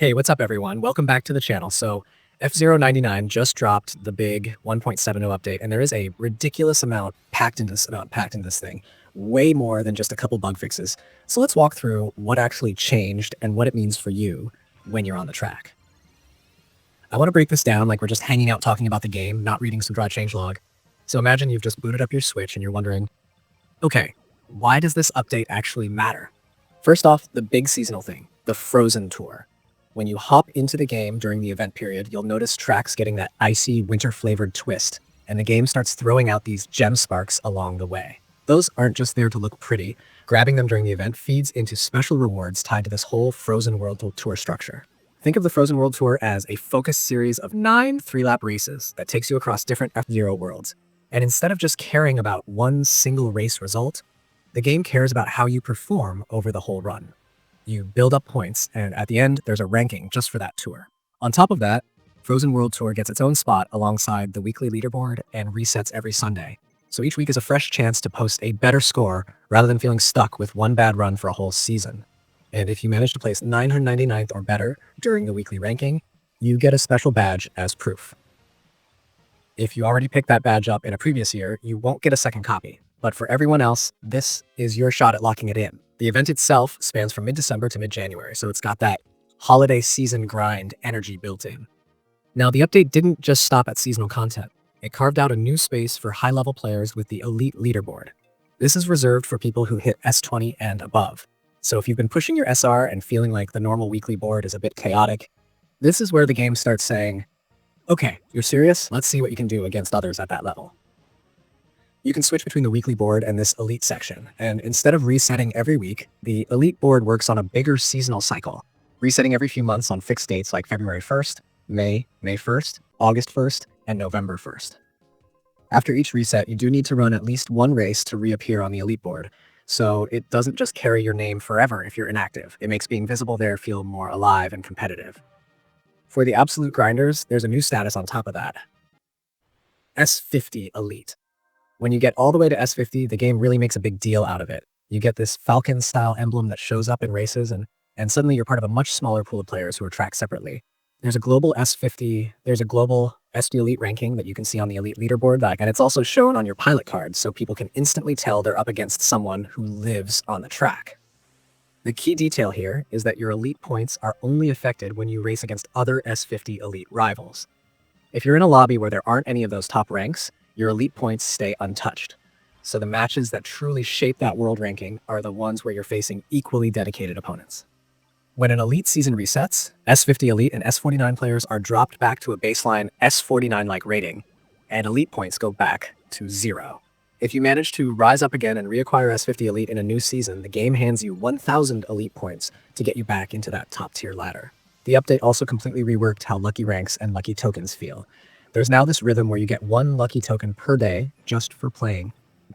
Hey, what's up everyone? Welcome back to the channel. So F099 just dropped the big 1.70 update, and there is a ridiculous amount packed into this thing. Way more than just a couple bug fixes. So let's walk through what actually changed and what it means for you when you're on the track. I want to break this down like we're just hanging out talking about the game, not reading some changelog. So imagine you've just booted up your Switch and you're wondering, okay, why does this update actually matter? First off, the big seasonal thing, the Frozen Tour. When you hop into the game during the event period, you'll notice tracks getting that icy, winter-flavored twist, and the game starts throwing out these gem sparks along the way. Those aren't just there to look pretty. Grabbing them during the event feeds into special rewards tied to this whole Frozen World Tour structure. Think of the Frozen World Tour as a focused series of 9 3-lap races that takes you across different F-Zero worlds. And instead of just caring about one single race result, the game cares about how you perform over the whole run. You build up points, and at the end, there's a ranking just for that tour. On top of that, Frozen World Tour gets its own spot alongside the weekly leaderboard and resets every Sunday. So each week is a fresh chance to post a better score rather than feeling stuck with one bad run for a whole season. And if you manage to place 999th or better during the weekly ranking, you get a special badge as proof. If you already picked that badge up in a previous year, you won't get a second copy. But for everyone else, this is your shot at locking it in. The event itself spans from mid-December to mid-January, so it's got that holiday season grind energy built in. Now, the update didn't just stop at seasonal content. It carved out a new space for high-level players with the Elite leaderboard. This is reserved for people who hit S20 and above. So if you've been pushing your SR and feeling like the normal weekly board is a bit chaotic, this is where the game starts saying, okay, you're serious? Let's see what you can do against others at that level. You can switch between the weekly board and this Elite section, and instead of resetting every week, the Elite board works on a bigger seasonal cycle, resetting every few months on fixed dates like February 1st, May 1st, August 1st, and November 1st. After each reset, you do need to run at least one race to reappear on the Elite board, so it doesn't just carry your name forever if you're inactive. It makes being visible there feel more alive and competitive. For the absolute grinders, there's a new status on top of that. S50 Elite. When you get all the way to S50, the game really makes a big deal out of it. You get this Falcon-style emblem that shows up in races, and suddenly you're part of a much smaller pool of players who are tracked separately. There's a global S50 Elite ranking that you can see on the Elite leaderboard, and it's also shown on your pilot card, so people can instantly tell they're up against someone who lives on the track. The key detail here is that your Elite points are only affected when you race against other S50 Elite rivals. If you're in a lobby where there aren't any of those top ranks, your Elite points stay untouched. So the matches that truly shape that world ranking are the ones where you're facing equally dedicated opponents. When an Elite season resets, S50 Elite and S49 players are dropped back to a baseline S49-like rating, and Elite points go back to 0. If you manage to rise up again and reacquire S50 Elite in a new season, the game hands you 1,000 Elite points to get you back into that top-tier ladder. The update also completely reworked how lucky ranks and lucky tokens feel. There's now this rhythm where you get 1 lucky token per day just for playing,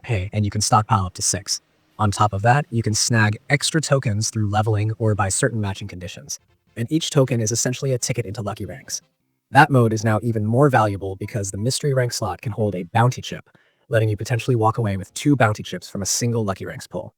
and you can stockpile up to 6. On top of that, you can snag extra tokens through leveling or by certain matching conditions, and each token is essentially a ticket into lucky ranks. That mode is now even more valuable because the mystery rank slot can hold a bounty chip, letting you potentially walk away with 2 bounty chips from a single lucky ranks pull.